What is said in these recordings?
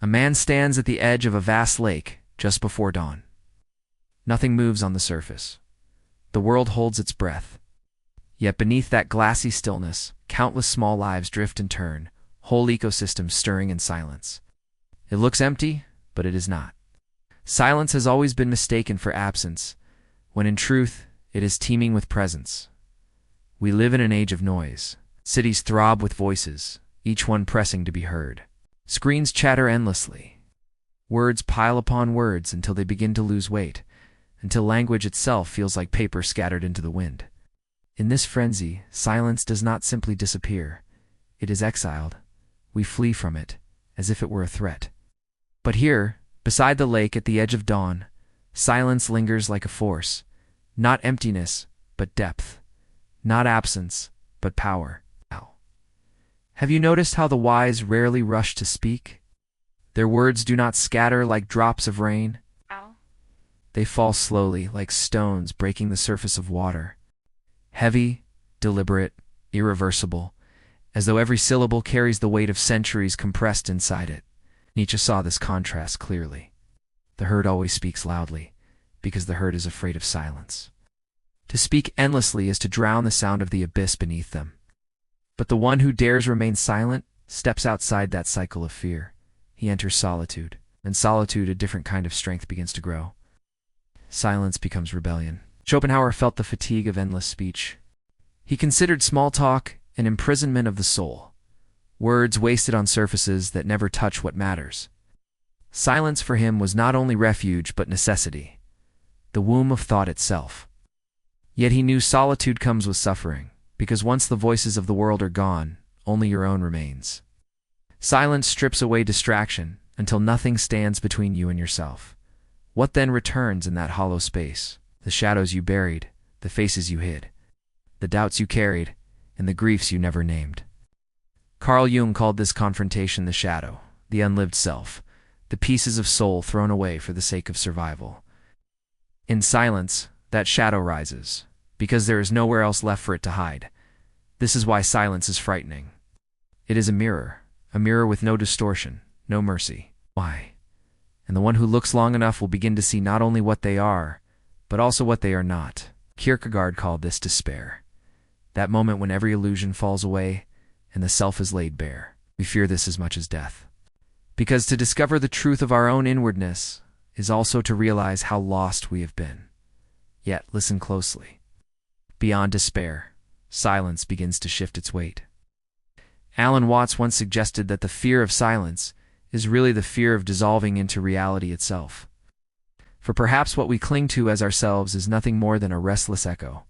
A man stands at the edge of a vast lake just before dawn. Nothing moves on the surface. The world holds its breath. Yet beneath that glassy stillness, countless small lives drift and turn, whole ecosystems stirring in silence. It looks empty, but it is not. Silence has always been mistaken for absence, when in truth, it is teeming with presence. We live in an age of noise. Cities throb with voices, each one pressing to be heard. Screens chatter endlessly. Words pile upon words until they begin to lose weight, until language itself feels like paper scattered into the wind. In this frenzy, silence does not simply disappear. It is exiled. We flee from it, as if it were a threat. But here, beside the lake at the edge of dawn, silence lingers like a force. Not emptiness, but depth. Not absence, but power. Have you noticed how the wise rarely rush to speak? Their words do not scatter like drops of rain. They fall slowly, like stones breaking the surface of water. Heavy, deliberate, irreversible, as though every syllable carries the weight of centuries compressed inside it. Nietzsche saw this contrast clearly. The herd always speaks loudly, because the herd is afraid of silence. To speak endlessly is to drown the sound of the abyss beneath them. But the one who dares remain silent steps outside that cycle of fear. He enters solitude. In solitude, a different kind of strength begins to grow. Silence becomes rebellion. Schopenhauer felt the fatigue of endless speech. He considered small talk an imprisonment of the soul. Words wasted on surfaces that never touch what matters. Silence for him was not only refuge but necessity, the womb of thought itself. Yet he knew solitude comes with suffering, because once the voices of the world are gone, only your own remains. Silence strips away distraction until nothing stands between you and yourself. What then returns in that hollow space? The shadows you buried, the faces you hid, the doubts you carried, and the griefs you never named. Carl Jung called this confrontation the shadow, the unlived self, the pieces of soul thrown away for the sake of survival. In silence, that shadow rises, because there is nowhere else left for it to hide. This is why silence is frightening. It is a mirror with no distortion, no mercy. Why? And the one who looks long enough will begin to see not only what they are, but also what they are not. Kierkegaard called this despair. That moment when every illusion falls away and the self is laid bare. We fear this as much as death. Because to discover the truth of our own inwardness is also to realize how lost we have been. Yet, listen closely. Beyond despair, silence begins to shift its weight. Alan Watts once suggested that the fear of silence is really the fear of dissolving into reality itself. For perhaps what we cling to as ourselves is nothing more than a restless echo.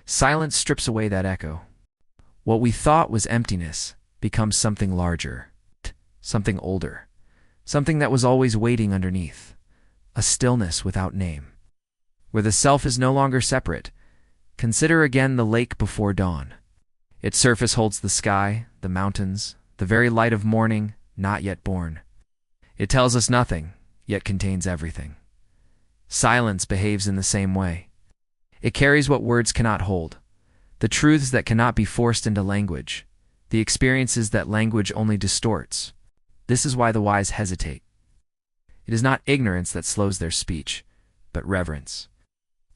Silence strips away that echo. What we thought was emptiness becomes something larger, something older, something that was always waiting underneath, a stillness without name. Where the self is no longer separate, consider again the lake before dawn. Its surface holds the sky, the mountains, the very light of morning, not yet born. It tells us nothing, yet contains everything. Silence behaves in the same way. It carries what words cannot hold, the truths that cannot be forced into language, the experiences that language only distorts. This is why the wise hesitate. It is not ignorance that slows their speech, but reverence.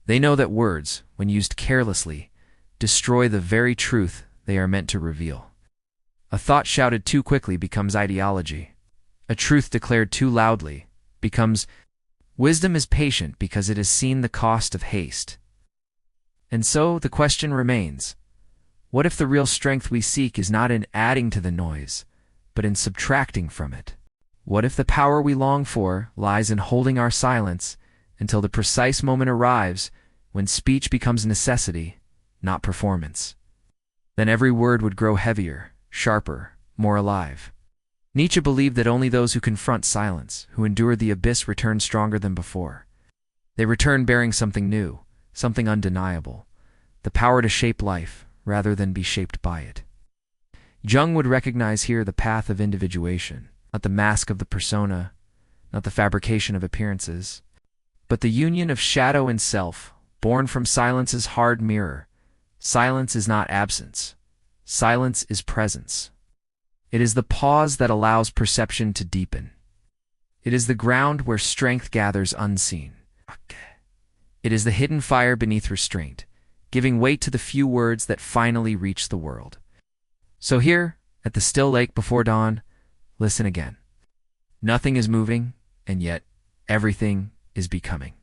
They know that words, when used carelessly, destroy the very truth they are meant to reveal. A thought shouted too quickly becomes ideology. A truth declared too loudly becomes wisdom is patient because it has seen the cost of haste. And so the question remains, what if the real strength we seek is not in adding to the noise, but in subtracting from it? What if the power we long for lies in holding our silence until the precise moment arrives when speech becomes necessity, not performance? Then every word would grow heavier, sharper, more alive. Nietzsche believed that only those who confront silence, who endure the abyss, return stronger than before. They return bearing something new, something undeniable, the power to shape life rather than be shaped by it. Jung would recognize here the path of individuation, not the mask of the persona, not the fabrication of appearances, but the union of shadow and self, born from silence's hard mirror. Silence is not absence. Silence is presence. It is the pause that allows perception to deepen. It is the ground where strength gathers unseen. It is the hidden fire beneath restraint, giving weight to the few words that finally reach the world. So here, at the still lake before dawn, listen again. Nothing is moving, and yet everything is becoming.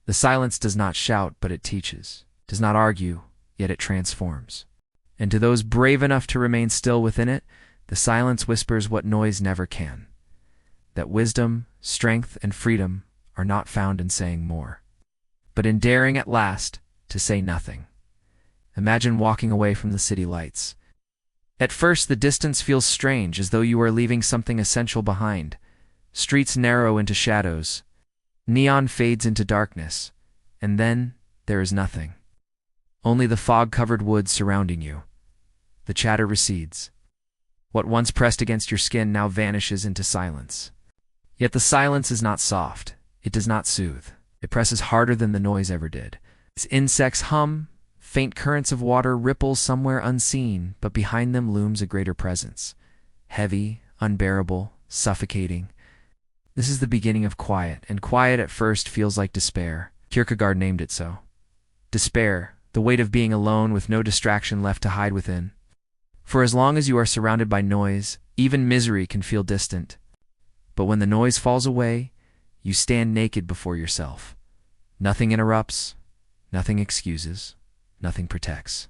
The silence does not shout, but it teaches, does not argue, yet it transforms. And to those brave enough to remain still within it, the silence whispers what noise never can, that wisdom, strength, and freedom are not found in saying more, but in daring at last to say nothing. Imagine walking away from the city lights. At first, the distance feels strange, as though you are leaving something essential behind. Streets narrow into shadows. Neon fades into darkness. And then there is nothing. Only the fog-covered woods surrounding you. The chatter recedes. What once pressed against your skin now vanishes into silence. Yet the silence is not soft. It does not soothe. It presses harder than the noise ever did. As insects hum, faint currents of water ripple somewhere unseen, but behind them looms a greater presence. Heavy, unbearable, suffocating. This is the beginning of quiet, and quiet at first feels like despair. Kierkegaard named it so. Despair, the weight of being alone with no distraction left to hide within. For as long as you are surrounded by noise, even misery can feel distant. But when the noise falls away, you stand naked before yourself. Nothing interrupts, nothing excuses, nothing protects.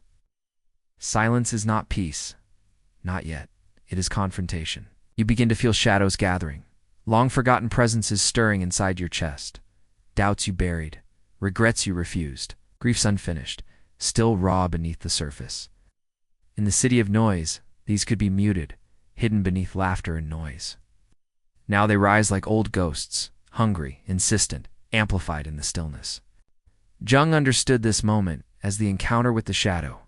Silence is not peace. Not yet. It is confrontation. You begin to feel shadows gathering. Long-forgotten presences stirring inside your chest. Doubts you buried. Regrets you refused. Griefs unfinished. Still raw beneath the surface. In the city of noise, these could be muted, hidden beneath laughter and noise. Now they rise like old ghosts, hungry, insistent, amplified in the stillness. Jung understood this moment as the encounter with the shadow,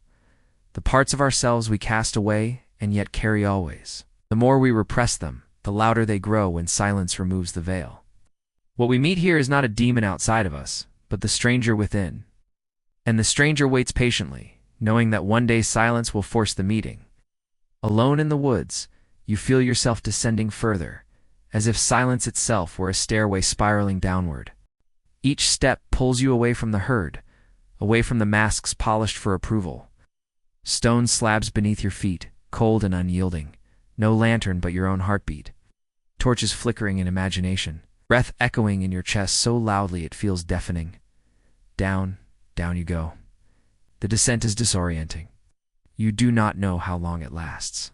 the parts of ourselves we cast away and yet carry always. The more we repress them, the louder they grow when silence removes the veil. What we meet here is not a demon outside of us, but the stranger within. And the stranger waits patiently, knowing that one day silence will force the meeting. Alone in the woods, you feel yourself descending further, as if silence itself were a stairway spiraling downward. Each step pulls you away from the herd, away from the masks polished for approval. Stone slabs beneath your feet, cold and unyielding. No lantern but your own heartbeat. Torches flickering in imagination. Breath echoing in your chest so loudly it feels deafening. Down, down you go. The descent is disorienting. You do not know how long it lasts.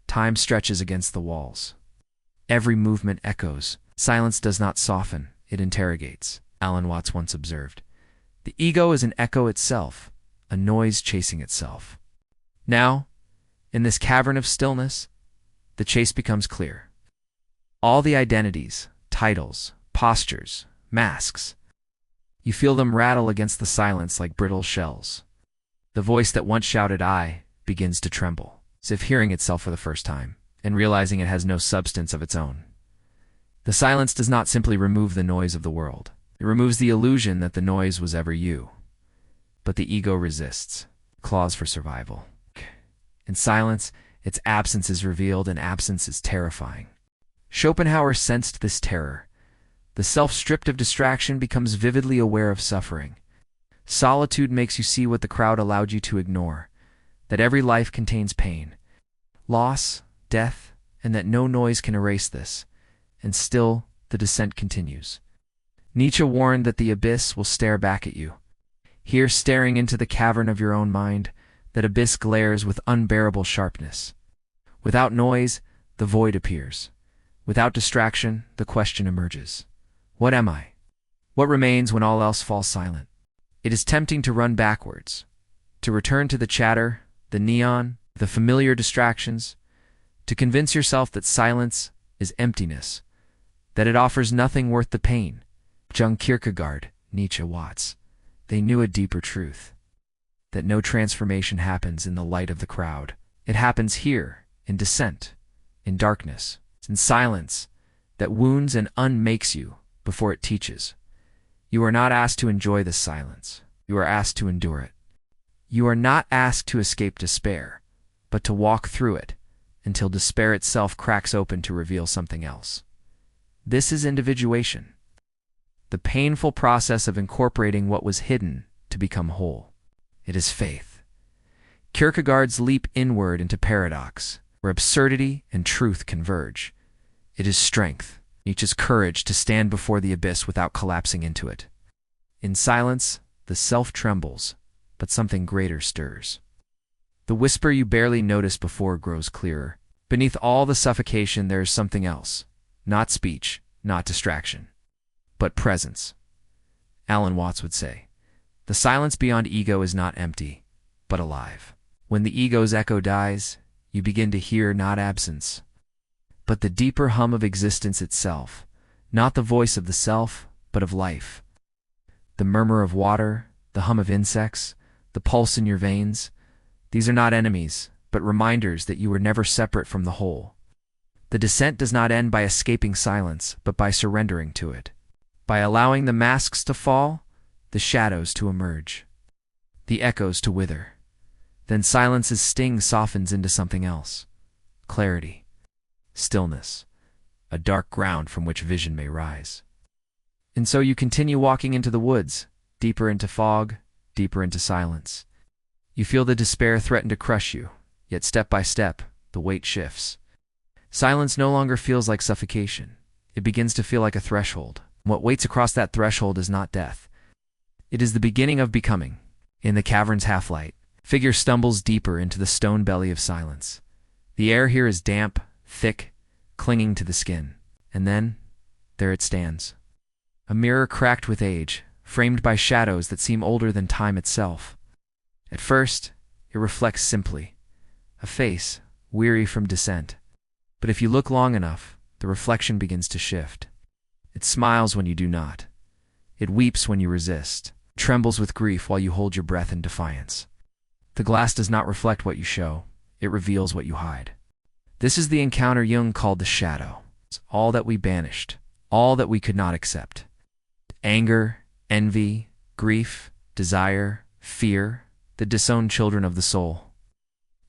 Time stretches against the walls. Every movement echoes. Silence does not soften, it interrogates, Alan Watts once observed. The ego is an echo itself, a noise chasing itself. Now, in this cavern of stillness, the chase becomes clear. All the identities, titles, postures, masks. You feel them rattle against the silence like brittle shells. The voice that once shouted "I" begins to tremble, as if hearing itself for the first time, and realizing it has no substance of its own. The silence does not simply remove the noise of the world. It removes the illusion that the noise was ever you. But the ego resists, claws for survival. In silence, its absence is revealed, and absence is terrifying. Schopenhauer sensed this terror. The self stripped of distraction becomes vividly aware of suffering. Solitude makes you see what the crowd allowed you to ignore, that every life contains pain, loss, death, and that no noise can erase this. And still, the descent continues. Nietzsche warned that the abyss will stare back at you. Here, staring into the cavern of your own mind, that abyss glares with unbearable sharpness. Without noise, the void appears. Without distraction, the question emerges. What am I? What remains when all else falls silent? It is tempting to run backwards, to return to the chatter, the neon, the familiar distractions, to convince yourself that silence is emptiness, that it offers nothing worth the pain. Jung, Kierkegaard, Nietzsche, Watts, they knew a deeper truth, that no transformation happens in the light of the crowd. It happens here, in descent, in darkness, in silence, that wounds and unmakes you before it teaches. You are not asked to enjoy this silence. You are asked to endure it. You are not asked to escape despair, but to walk through it until despair itself cracks open to reveal something else. This is individuation, the painful process of incorporating what was hidden to become whole. It is faith. Kierkegaard's leap inward into paradox, where absurdity and truth converge. It is strength, Nietzsche's courage to stand before the abyss without collapsing into it. In silence, the self trembles, but something greater stirs. The whisper you barely noticed before grows clearer. Beneath all the suffocation there is something else. Not speech, not distraction, but presence. Alan Watts would say, the silence beyond ego is not empty, but alive. When the ego's echo dies, you begin to hear not absence, but the deeper hum of existence itself, not the voice of the self, but of life. The murmur of water, the hum of insects, the pulse in your veins, these are not enemies, but reminders that you were never separate from the whole. The descent does not end by escaping silence, but by surrendering to it. By allowing the masks to fall, the shadows to emerge, the echoes to wither. Then silence's sting softens into something else. Clarity, stillness, a dark ground from which vision may rise. And so you continue walking into the woods, deeper into fog, deeper into silence. You feel the despair threaten to crush you, yet step by step, the weight shifts. Silence no longer feels like suffocation. It begins to feel like a threshold. What waits across that threshold is not death. It is the beginning of becoming. In the cavern's half-light, figure stumbles deeper into the stone belly of silence. The air here is damp, thick, clinging to the skin. And then, there it stands. A mirror cracked with age, framed by shadows that seem older than time itself. At first, it reflects simply. A face, weary from descent. But if you look long enough, the reflection begins to shift. It smiles when you do not. It weeps when you resist, trembles with grief while you hold your breath in defiance. The glass does not reflect what you show, it reveals what you hide. This is the encounter Jung called the shadow. It's all that we banished, all that we could not accept. Anger, envy, grief, desire, fear, the disowned children of the soul.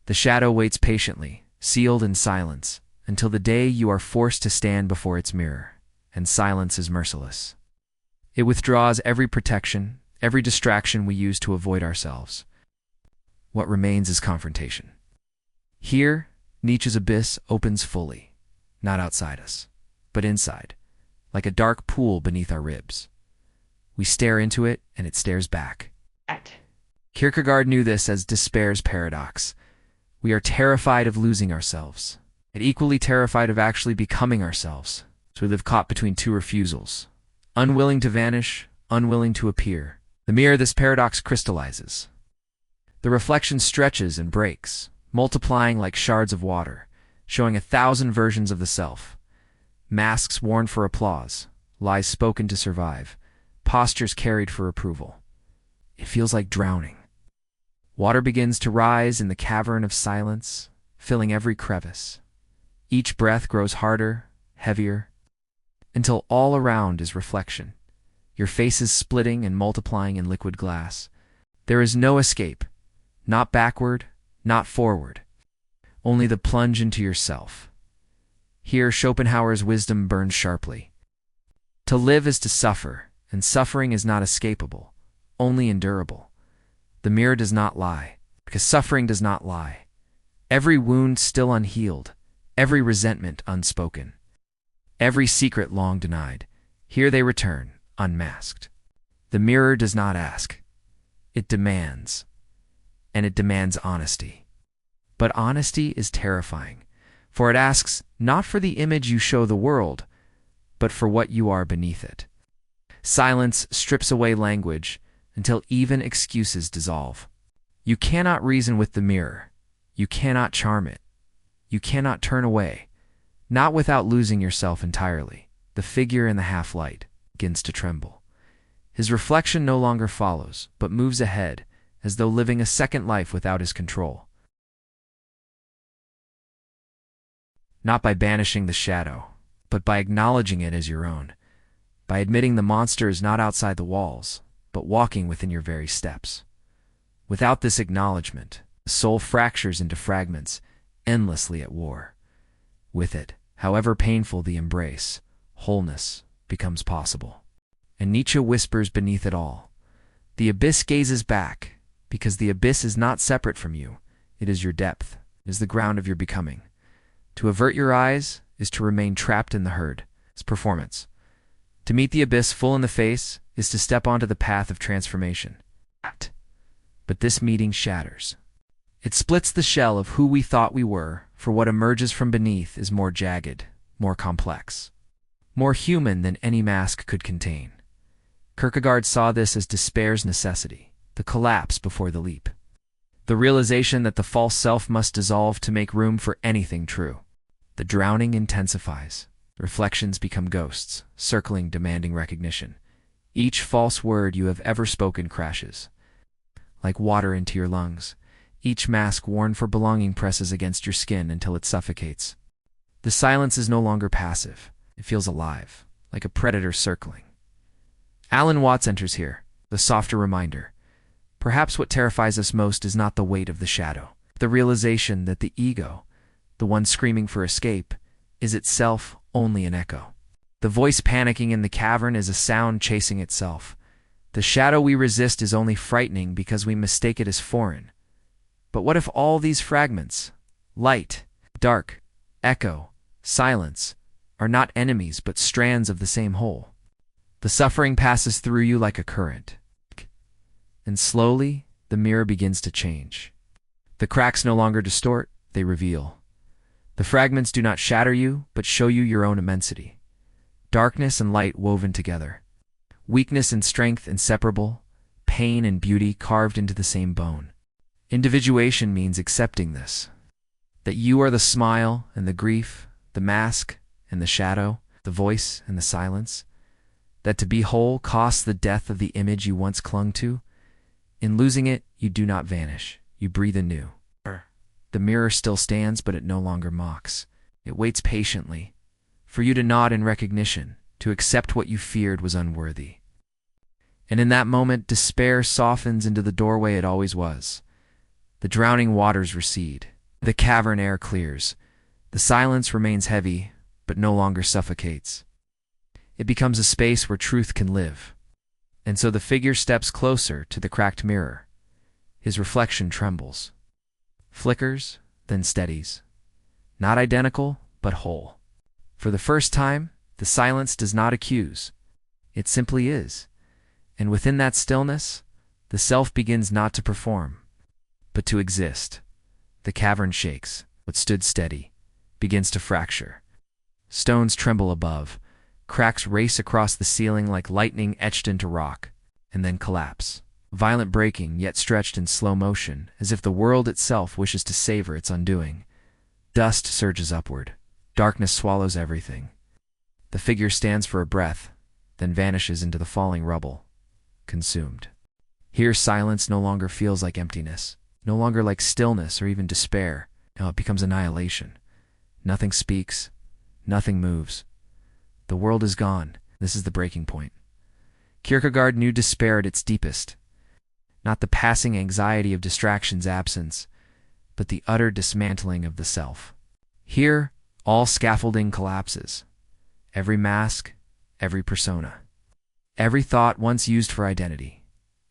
The shadow waits patiently, sealed in silence, until the day you are forced to stand before its mirror, and silence is merciless. It withdraws every protection, every distraction we use to avoid ourselves. What remains is confrontation. Here, Nietzsche's abyss opens fully, not outside us, but inside, like a dark pool beneath our ribs. We stare into it, and it stares back. Kierkegaard knew this as despair's paradox. We are terrified of losing ourselves, and equally terrified of actually becoming ourselves. So we live caught between two refusals, unwilling to vanish, unwilling to appear. The mirror this paradox crystallizes. The reflection stretches and breaks, multiplying like shards of water, showing 1,000 versions of the self. Masks worn for applause, lies spoken to survive, postures carried for approval. It feels like drowning. Water begins to rise in the cavern of silence, filling every crevice. Each breath grows harder, heavier, until all around is reflection. Your face is splitting and multiplying in liquid glass. There is no escape, not backward, not forward, only the plunge into yourself. Here Schopenhauer's wisdom burns sharply. To live is to suffer, and suffering is not escapable, only endurable. The mirror does not lie, because suffering does not lie. Every wound still unhealed, every resentment unspoken, every secret long denied, here they return, unmasked. The mirror does not ask. It demands. And it demands honesty. But honesty is terrifying, for it asks not for the image you show the world, but for what you are beneath it. Silence strips away language until even excuses dissolve. You cannot reason with the mirror. You cannot charm it. You cannot turn away, not without losing yourself entirely. The figure in the half-light begins to tremble. His reflection no longer follows, but moves ahead, as though living a second life without his control. Not by banishing the shadow, but by acknowledging it as your own, by admitting the monster is not outside the walls, but walking within your very steps. Without this acknowledgement, the soul fractures into fragments, endlessly at war. With it, however painful the embrace, wholeness becomes possible. And Nietzsche whispers beneath it all, the abyss gazes back, because the abyss is not separate from you. It is your depth. It is the ground of your becoming. To avert your eyes is to remain trapped in the herd. It's performance. To meet the abyss full in the face is to step onto the path of transformation. But this meeting shatters. It splits the shell of who we thought we were, for what emerges from beneath is more jagged, more complex, more human than any mask could contain. Kierkegaard saw this as despair's necessity, the collapse before the leap, the realization that the false self must dissolve to make room for anything true. The drowning intensifies. Reflections become ghosts, circling, demanding recognition. Each false word you have ever spoken crashes, like water into your lungs. Each mask worn for belonging presses against your skin until it suffocates. The silence is no longer passive. It feels alive, like a predator circling. Alan Watts enters here, the softer reminder. Perhaps what terrifies us most is not the weight of the shadow, the realization that the ego, the one screaming for escape, is itself only an echo. The voice panicking in the cavern is a sound chasing itself. The shadow we resist is only frightening because we mistake it as foreign. But what if all these fragments, light, dark, echo, silence, are not enemies but strands of the same whole? The suffering passes through you like a current. And slowly, the mirror begins to change. The cracks no longer distort, they reveal. The fragments do not shatter you, but show you your own immensity. Darkness and light woven together. Weakness and strength inseparable. Pain and beauty carved into the same bone. Individuation means accepting this. That you are the smile and the grief, the mask and the shadow, the voice and the silence. That to be whole costs the death of the image you once clung to. In losing it, you do not vanish. You breathe anew. The mirror still stands, but it no longer mocks. It waits patiently for you to nod in recognition, to accept what you feared was unworthy. And in that moment, despair softens into the doorway it always was. The drowning waters recede. The cavern air clears. The silence remains heavy, but no longer suffocates. It becomes a space where truth can live. And so the figure steps closer to the cracked mirror. His reflection trembles. Flickers, then steadies. Not identical, but whole. For the first time, the silence does not accuse. It simply is. And within that stillness, the self begins not to perform, but to exist. The cavern shakes. What stood steady begins to fracture. Stones tremble above. Cracks race across the ceiling like lightning etched into rock, and then collapse. Violent breaking, yet stretched in slow motion, as if the world itself wishes to savor its undoing. Dust surges upward. Darkness swallows everything. The figure stands for a breath, then vanishes into the falling rubble, consumed. Here silence no longer feels like emptiness, no longer like stillness or even despair. Now it becomes annihilation. Nothing speaks, nothing moves. The world is gone. This is the breaking point. Kierkegaard knew despair at its deepest. Not the passing anxiety of distraction's absence, but the utter dismantling of the self. Here, all scaffolding collapses. Every mask, every persona. Every thought once used for identity.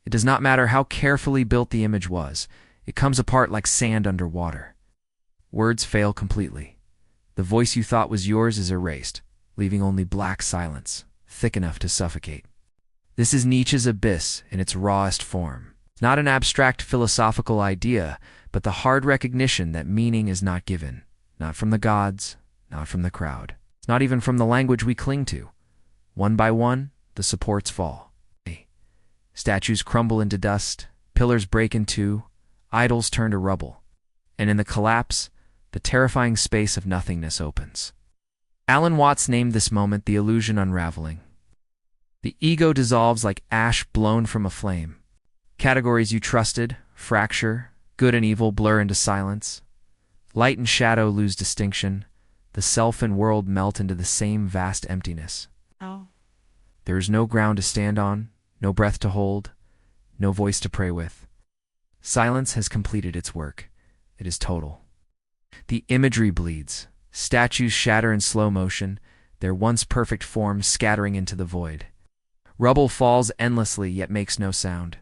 It does not matter how carefully built the image was. It comes apart like sand under water. Words fail completely. The voice you thought was yours is erased, leaving only black silence, thick enough to suffocate. This is Nietzsche's abyss in its rawest form. Not an abstract philosophical idea, but the hard recognition that meaning is not given, not from the gods, not from the crowd, not even from the language we cling to. One by one, the supports fall. Statues crumble into dust, pillars break in two, idols turn to rubble, and in the collapse, the terrifying space of nothingness opens. Alan Watts named this moment the illusion unraveling. The ego dissolves like ash blown from a flame. Categories you trusted fracture, good and evil blur into silence. Light and shadow lose distinction. The self and world melt into the same vast emptiness. There is no ground to stand on, no breath to hold, no voice to pray with. Silence has completed its work. It is total. The imagery bleeds. Statues shatter in slow motion. their once perfect forms scattering into the void. Rubble falls endlessly yet makes no sound.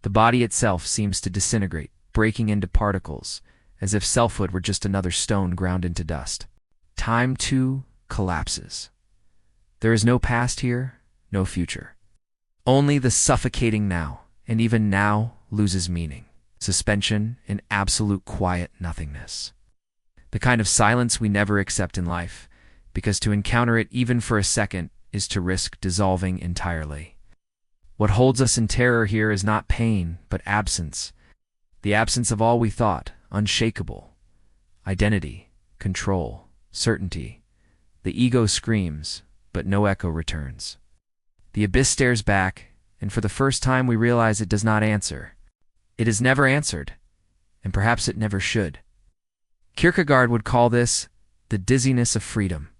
The body itself seems to disintegrate, breaking into particles, as if selfhood were just another stone ground into dust. Time, too, collapses. There is no past here, no future. Only the suffocating now, and even now loses meaning. Suspension in absolute quiet nothingness. The kind of silence we never accept in life, because to encounter it even for a second is to risk dissolving entirely. What holds us in terror here is not pain, but absence. The absence of all we thought, unshakable. Identity, control, certainty. The ego screams, but no echo returns. The abyss stares back, and for the first time we realize it does not answer. It has never answered, and perhaps it never should. Kierkegaard would call this the dizziness of freedom,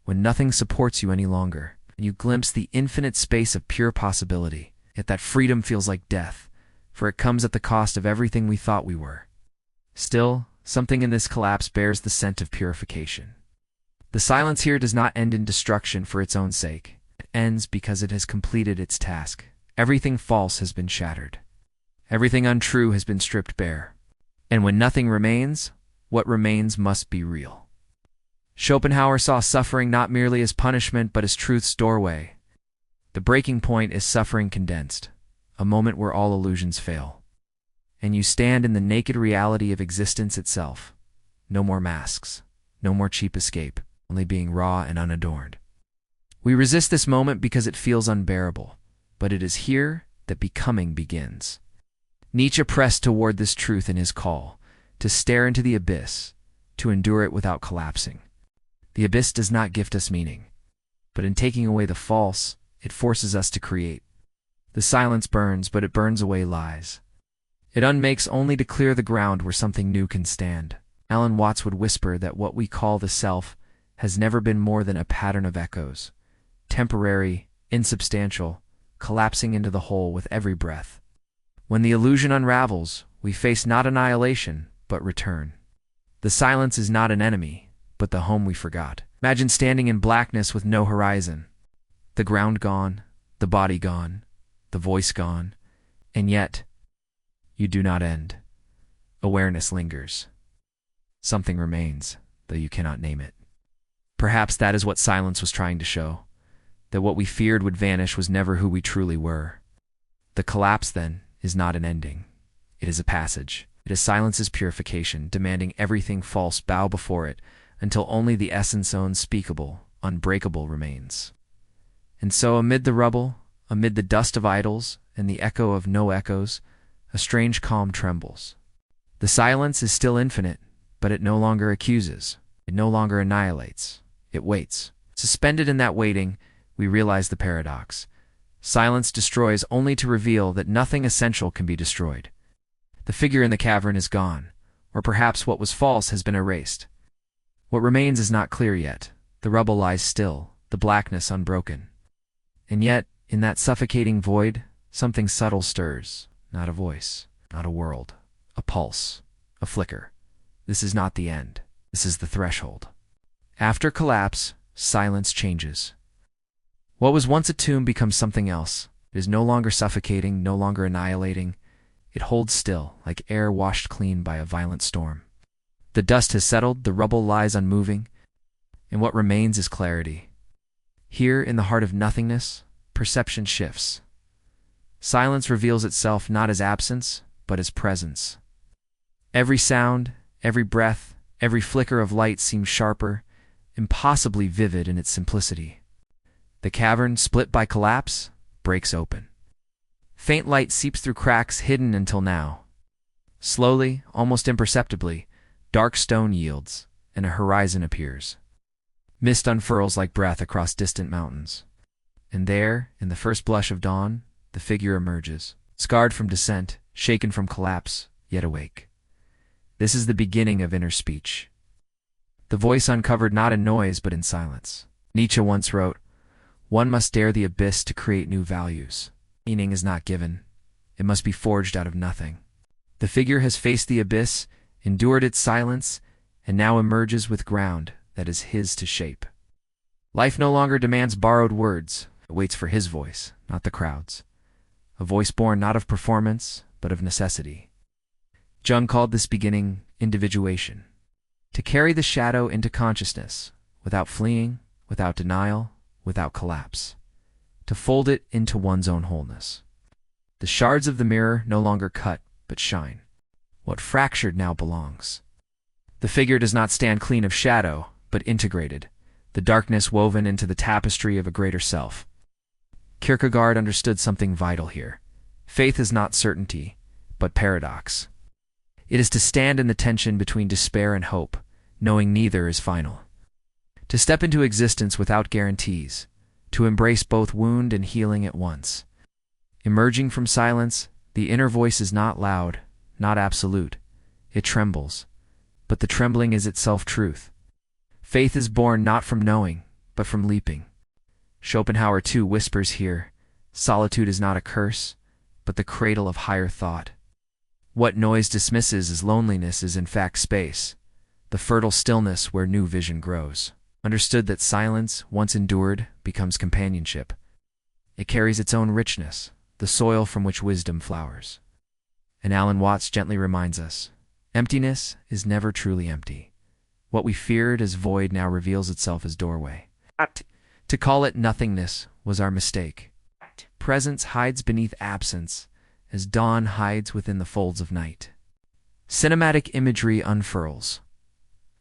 when nothing supports you any longer, and you glimpse the infinite space of pure possibility. Yet that freedom feels like death, for it comes at the cost of everything we thought we were. Still, something in this collapse bears the scent of purification. The silence here does not end in destruction for its own sake. It ends because it has completed its task. Everything false has been shattered. Everything untrue has been stripped bare. And when nothing remains, what remains must be real. Schopenhauer saw suffering not merely as punishment but as truth's doorway. The breaking point is suffering condensed, a moment where all illusions fail. And you stand in the naked reality of existence itself. No more masks, no more cheap escape, only being raw and unadorned. We resist this moment because it feels unbearable, but it is here that becoming begins. Nietzsche pressed toward this truth in his call, to stare into the abyss, to endure it without collapsing. The abyss does not gift us meaning, but in taking away the false, it forces us to create. The silence burns, but it burns away lies. It unmakes only to clear the ground where something new can stand. Alan Watts would whisper that what we call the self has never been more than a pattern of echoes, temporary, insubstantial, collapsing into the whole with every breath. When the illusion unravels, we face not annihilation, but return. The silence is not an enemy, but the home we forgot. Imagine standing in blackness with no horizon. The ground gone, the body gone, the voice gone, and yet, you do not end. Awareness lingers. Something remains, though you cannot name it. Perhaps that is what silence was trying to show, that what we feared would vanish was never who we truly were. The collapse, then, is not an ending. It is a passage. It is silence's purification, demanding everything false bow before it, until only the essence unspeakable, unbreakable remains. And so amid the rubble, amid the dust of idols, and the echo of no echoes, a strange calm trembles. The silence is still infinite, but it no longer accuses. It no longer annihilates. It waits. Suspended in that waiting, we realize the paradox. Silence destroys only to reveal that nothing essential can be destroyed. The figure in the cavern is gone, or perhaps what was false has been erased. What remains is not clear yet. The rubble lies still, the blackness unbroken. And yet, in that suffocating void, something subtle stirs. Not a voice, not a world, a pulse, a flicker. This is not the end. This is the threshold. After collapse, silence changes. What was once a tomb becomes something else. It is no longer suffocating, no longer annihilating. It holds still, like air washed clean by a violent storm. The dust has settled, the rubble lies unmoving, and what remains is clarity. Here, in the heart of nothingness, perception shifts. Silence reveals itself not as absence, but as presence. Every sound, every breath, every flicker of light seems sharper, impossibly vivid in its simplicity. The cavern, split by collapse, breaks open. Faint light seeps through cracks hidden until now. Slowly, almost imperceptibly, dark stone yields, and a horizon appears. Mist unfurls like breath across distant mountains. And there, in the first blush of dawn, the figure emerges, scarred from descent, shaken from collapse, yet awake. This is the beginning of inner speech. The voice uncovered not in noise but in silence. Nietzsche once wrote, "One must dare the abyss to create new values. Meaning is not given. It must be forged out of nothing." The figure has faced the abyss, endured its silence, and now emerges with ground that is his to shape. Life no longer demands borrowed words. It waits for his voice, not the crowd's. A voice born not of performance, but of necessity. Jung called this beginning individuation. To carry the shadow into consciousness, without fleeing, without denial, without collapse. To fold it into one's own wholeness. The shards of the mirror no longer cut, but shine. What fractured now belongs. The figure does not stand clean of shadow, but integrated, the darkness woven into the tapestry of a greater self. Kierkegaard understood something vital here. Faith is not certainty, but paradox. It is to stand in the tension between despair and hope, knowing neither is final. To step into existence without guarantees, to embrace both wound and healing at once. Emerging from silence, the inner voice is not loud, not absolute. It trembles, but the trembling is itself truth. Faith is born not from knowing, but from leaping. Schopenhauer too whispers here, solitude is not a curse, but the cradle of higher thought. What noise dismisses as loneliness is in fact space, the fertile stillness where new vision grows. Understood that silence, once endured, becomes companionship. It carries its own richness, the soil from which wisdom flowers. And Alan Watts gently reminds us, emptiness is never truly empty. What we feared as void now reveals itself as doorway. To call it nothingness was our mistake. Presence hides beneath absence, as dawn hides within the folds of night. Cinematic imagery unfurls.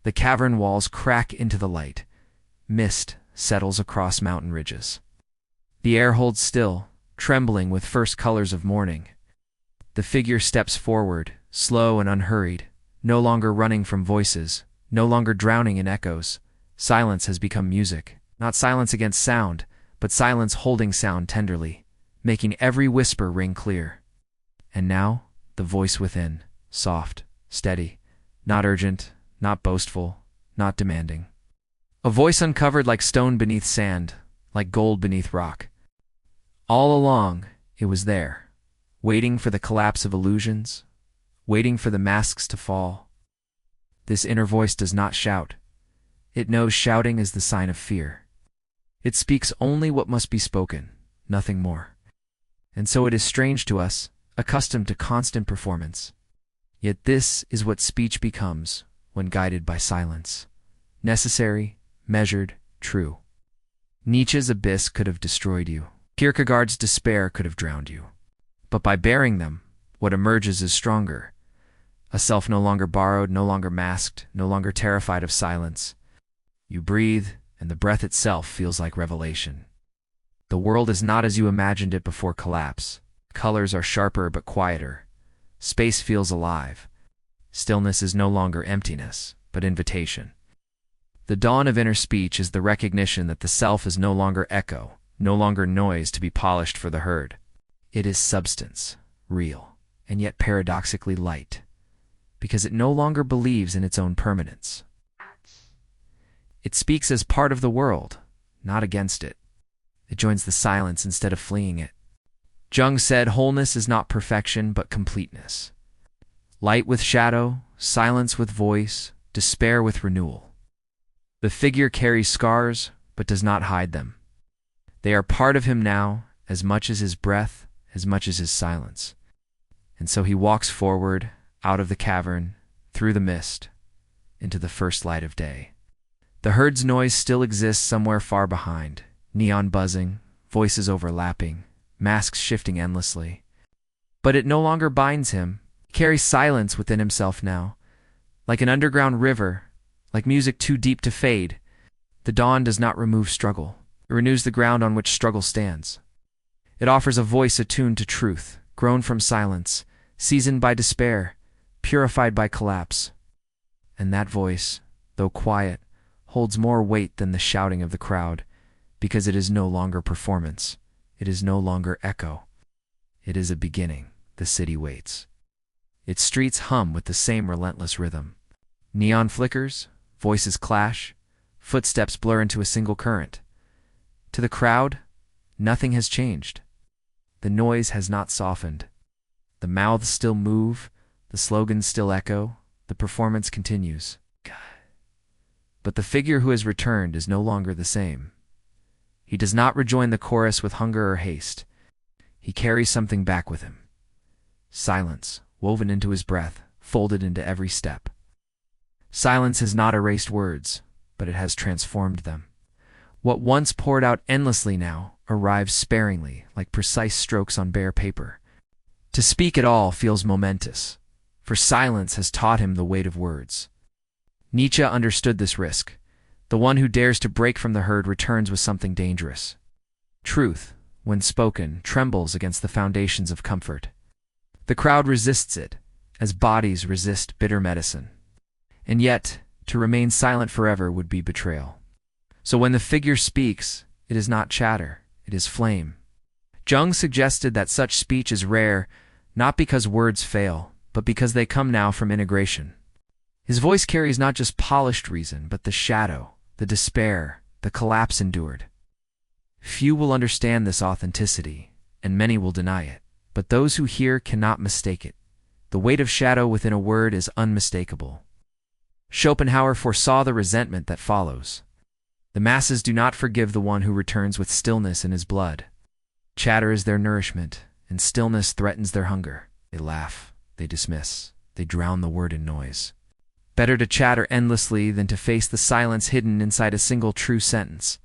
The cavern walls crack into the light. Mist settles across mountain ridges. The air holds still, trembling with first colors of morning. The figure steps forward, slow and unhurried, no longer running from voices, no longer drowning in echoes. Silence has become music, not silence against sound, but silence holding sound tenderly, making every whisper ring clear. And now, the voice within, soft, steady, not urgent, not boastful, not demanding. A voice uncovered like stone beneath sand, like gold beneath rock. All along, it was there, waiting for the collapse of illusions, waiting for the masks to fall. This inner voice does not shout. It knows shouting is the sign of fear. It speaks only what must be spoken, nothing more. And so it is strange to us, accustomed to constant performance. Yet this is what speech becomes when guided by silence. Necessary, measured, true. Nietzsche's abyss could have destroyed you. Kierkegaard's despair could have drowned you. But by bearing them, what emerges is stronger. A self no longer borrowed, no longer masked, no longer terrified of silence. You breathe, and the breath itself feels like revelation. The world is not as you imagined it before collapse. Colors are sharper but quieter. Space feels alive. Stillness is no longer emptiness, but invitation. The dawn of inner speech is the recognition that the self is no longer echo, no longer noise to be polished for the herd. It is substance, real, and yet paradoxically light, because it no longer believes in its own permanence. It speaks as part of the world, not against it. It joins the silence instead of fleeing it. Jung said wholeness is not perfection but completeness. Light with shadow, silence with voice, despair with renewal. The figure carries scars, but does not hide them. They are part of him now, as much as his breath, as much as his silence. And so he walks forward, out of the cavern, through the mist, into the first light of day. The herd's noise still exists somewhere far behind, neon buzzing, voices overlapping, masks shifting endlessly. But it no longer binds him. He carries silence within himself now, like an underground river, like music too deep to fade. The dawn does not remove struggle. It renews the ground on which struggle stands. It offers a voice attuned to truth, grown from silence, seasoned by despair, purified by collapse. And that voice, though quiet, holds more weight than the shouting of the crowd, because it is no longer performance. It is no longer echo. It is a beginning. The city waits. Its streets hum with the same relentless rhythm. Neon flickers, voices clash, footsteps blur into a single current. To the crowd, nothing has changed. The noise has not softened. The mouths still move, the slogans still echo, the performance continues. But the figure who has returned is no longer the same. He does not rejoin the chorus with hunger or haste. He carries something back with him. Silence, woven into his breath, folded into every step. Silence has not erased words, but it has transformed them. What once poured out endlessly now arrives sparingly, like precise strokes on bare paper. To speak at all feels momentous, for silence has taught him the weight of words. Nietzsche understood this risk. The one who dares to break from the herd returns with something dangerous. Truth, when spoken, trembles against the foundations of comfort. The crowd resists it, as bodies resist bitter medicine. And yet, to remain silent forever would be betrayal. So when the figure speaks, it is not chatter, it is flame. Jung suggested that such speech is rare, not because words fail, but because they come now from integration. His voice carries not just polished reason, but the shadow, the despair, the collapse endured. Few will understand this authenticity, and many will deny it, but those who hear cannot mistake it. The weight of shadow within a word is unmistakable. Schopenhauer foresaw the resentment that follows. The masses do not forgive the one who returns with stillness in his blood. Chatter is their nourishment, and stillness threatens their hunger. They laugh, they dismiss, they drown the word in noise. Better to chatter endlessly than to face the silence hidden inside a single true sentence.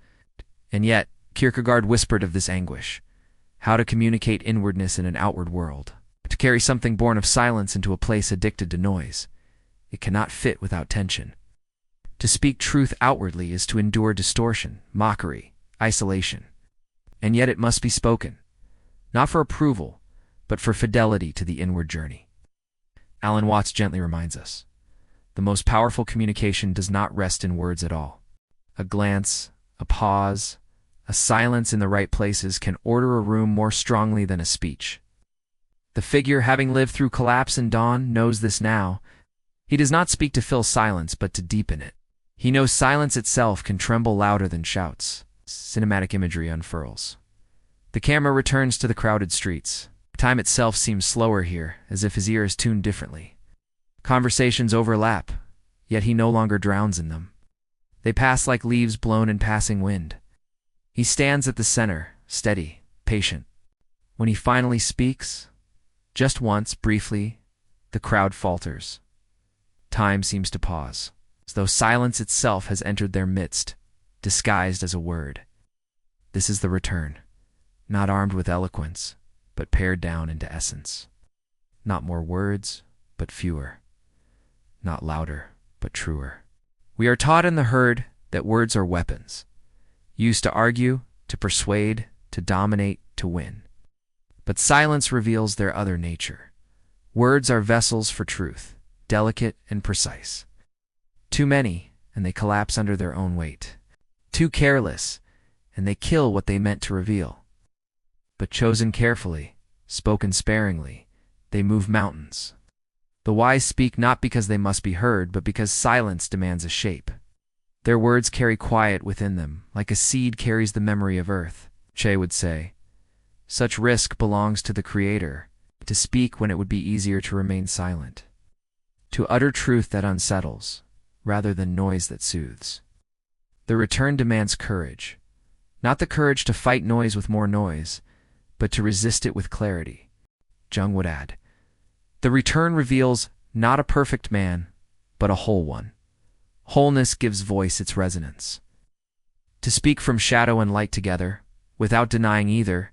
And yet, Kierkegaard whispered of this anguish. How to communicate inwardness in an outward world. To carry something born of silence into a place addicted to noise. It cannot fit without tension. To speak truth outwardly is to endure distortion, mockery, isolation. And yet it must be spoken, not for approval, but for fidelity to the inward journey. Alan Watts gently reminds us, the most powerful communication does not rest in words at all. A glance, a pause, a silence in the right places can order a room more strongly than a speech. The figure, having lived through collapse and dawn, knows this now. He does not speak to fill silence, but to deepen it. He knows silence itself can tremble louder than shouts. Cinematic imagery unfurls. The camera returns to the crowded streets. Time itself seems slower here, as if his ear is tuned differently. Conversations overlap, yet he no longer drowns in them. They pass like leaves blown in passing wind. He stands at the center, steady, patient. When he finally speaks, just once, briefly, the crowd falters. Time seems to pause, as though silence itself has entered their midst, disguised as a word. This is the return, not armed with eloquence, but pared down into essence. Not more words, but fewer. Not louder, but truer. We are taught in the herd that words are weapons, used to argue, to persuade, to dominate, to win. But silence reveals their other nature. Words are vessels for truth, delicate and precise. Too many, and they collapse under their own weight. Too careless, and they kill what they meant to reveal. But chosen carefully, spoken sparingly, they move mountains. The wise speak not because they must be heard, but because silence demands a shape. Their words carry quiet within them, like a seed carries the memory of earth. Che would say, such risk belongs to the Creator, to speak when it would be easier to remain silent. To utter truth that unsettles, rather than noise that soothes. The return demands courage. Not the courage to fight noise with more noise, but to resist it with clarity. Jung would add, the return reveals not a perfect man, but a whole one. Wholeness gives voice its resonance. To speak from shadow and light together, without denying either,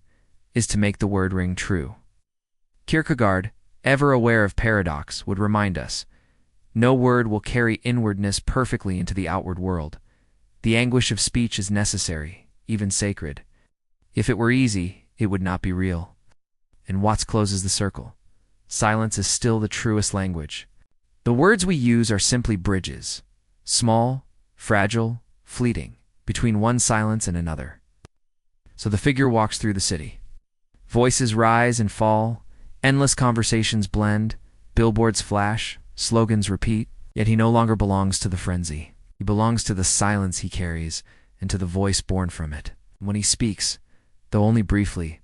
is to make the word ring true. Kierkegaard, ever aware of paradox, would remind us, no word will carry inwardness perfectly into the outward world. The anguish of speech is necessary, even sacred. If it were easy, it would not be real. And Watts closes the circle. Silence is still the truest language. The words we use are simply bridges, small, fragile, fleeting, between one silence and another. So the figure walks through the city. Voices rise and fall, endless conversations blend, billboards flash, slogans repeat, yet he no longer belongs to the frenzy. He belongs to the silence he carries and to the voice born from it. When he speaks, though only briefly,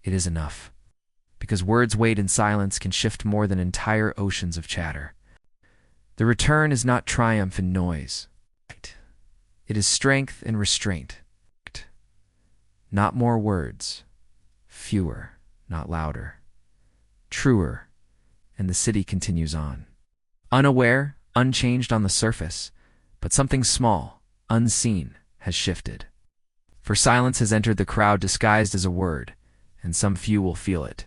it is enough. Because words weighed in silence can shift more than entire oceans of chatter. The return is not triumph in noise. It is strength in restraint. Not more words, fewer, not louder, truer, and the city continues on. Unaware, unchanged on the surface, but something small, unseen, has shifted. For silence has entered the crowd disguised as a word, and some few will feel it.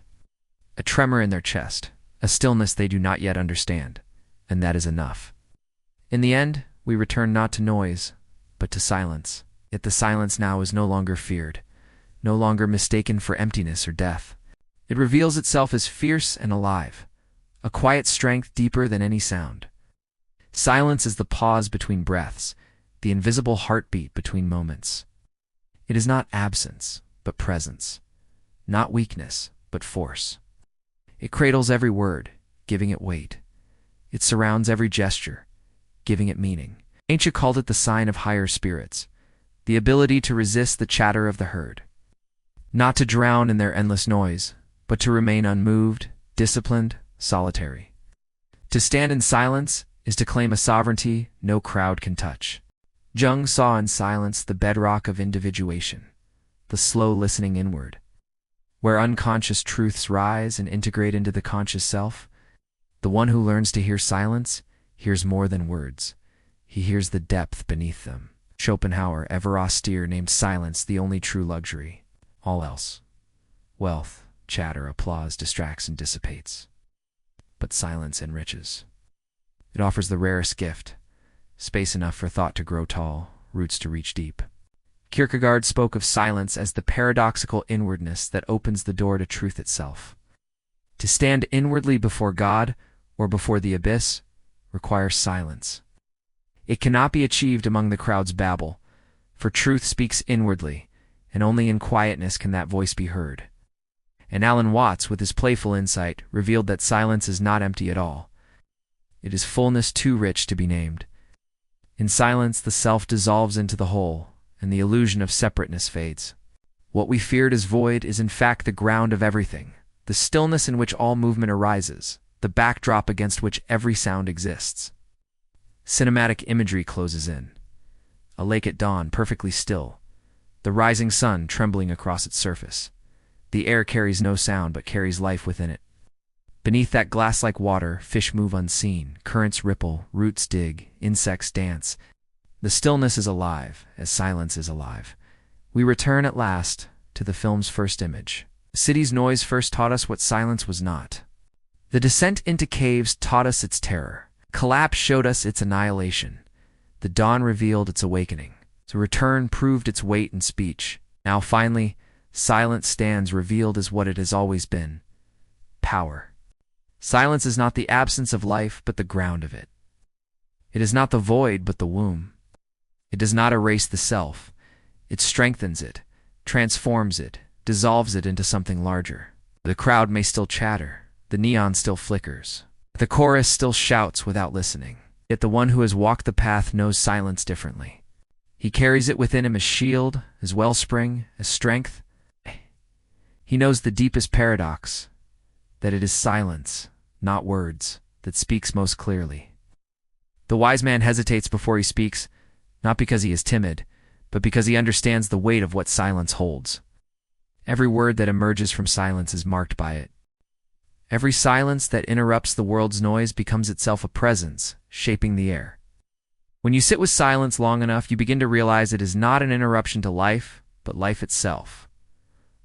A tremor in their chest, a stillness they do not yet understand, and that is enough. In the end, we return not to noise, but to silence. Yet the silence now is no longer feared, no longer mistaken for emptiness or death. It reveals itself as fierce and alive, a quiet strength deeper than any sound. Silence is the pause between breaths, the invisible heartbeat between moments. It is not absence, but presence, not weakness, but force. It cradles every word, giving it weight. It surrounds every gesture, giving it meaning. Ancient called it the sign of higher spirits, the ability to resist the chatter of the herd. Not to drown in their endless noise, but to remain unmoved, disciplined, solitary. To stand in silence is to claim a sovereignty no crowd can touch. Jung saw in silence the bedrock of individuation, the slow listening inward. Where unconscious truths rise and integrate into the conscious self, the one who learns to hear silence hears more than words. He hears the depth beneath them. Schopenhauer, ever austere, named silence the only true luxury. All else, wealth, chatter, applause, distracts and dissipates. But silence enriches. It offers the rarest gift, space enough for thought to grow tall, roots to reach deep. Kierkegaard spoke of silence as the paradoxical inwardness that opens the door to truth itself. To stand inwardly before God or before the abyss requires silence. It cannot be achieved among the crowd's babble, for truth speaks inwardly, and only in quietness can that voice be heard. And Alan Watts, with his playful insight, revealed that silence is not empty at all. It is fullness too rich to be named. In silence, the self dissolves into the whole, and the illusion of separateness fades. What we feared as void is in fact the ground of everything, the stillness in which all movement arises, the backdrop against which every sound exists. Cinematic imagery closes in. A lake at dawn, perfectly still, the rising sun trembling across its surface. The air carries no sound but carries life within it. Beneath that glass-like water, fish move unseen, currents ripple, roots dig, insects dance. The stillness is alive, as silence is alive. We return at last to the film's first image. The city's noise first taught us what silence was not. The descent into caves taught us its terror. Collapse showed us its annihilation. The dawn revealed its awakening. The return proved its weight in speech. Now finally, silence stands revealed as what it has always been: power. Silence is not the absence of life, but the ground of it. It is not the void, but the womb. It does not erase the self. It strengthens it, transforms it, dissolves it into something larger. The crowd may still chatter. The neon still flickers. The chorus still shouts without listening. Yet the one who has walked the path knows silence differently. He carries it within him as shield, as wellspring, as strength. He knows the deepest paradox, that it is silence, not words, that speaks most clearly. The wise man hesitates before he speaks, not because he is timid, but because he understands the weight of what silence holds. Every word that emerges from silence is marked by it. Every silence that interrupts the world's noise becomes itself a presence, shaping the air. When you sit with silence long enough, you begin to realize it is not an interruption to life, but life itself.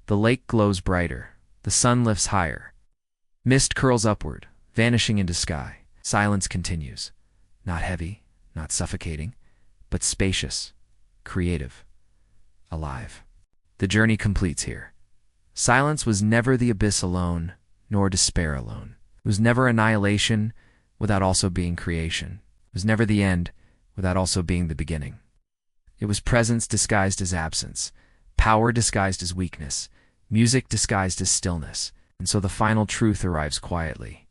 The lake glows brighter. The sun lifts higher. Mist curls upward, vanishing into sky. Silence continues. Not heavy, not suffocating, but spacious, creative, alive. The journey completes here. Silence was never the abyss alone, nor despair alone. It was never annihilation without also being creation. It was never the end without also being the beginning. It was presence disguised as absence, power disguised as weakness, music disguised as stillness, and so the final truth arrives quietly.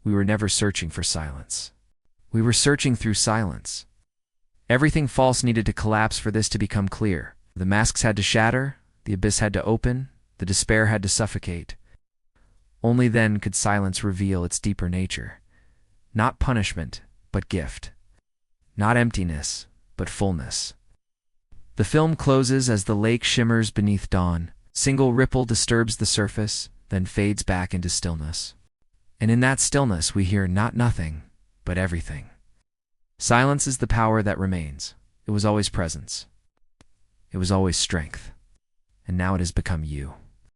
We were never searching for silence. We were searching through silence. Everything false needed to collapse for this to become clear. The masks had to shatter, the abyss had to open, the despair had to suffocate. Only then could silence reveal its deeper nature. Not punishment, but gift. Not emptiness, but fullness. The film closes as the lake shimmers beneath dawn. Single ripple disturbs the surface, then fades back into stillness. And in that stillness we hear not nothing, but everything. Silence is the power that remains. It was always presence. It was always strength. And now it has become you.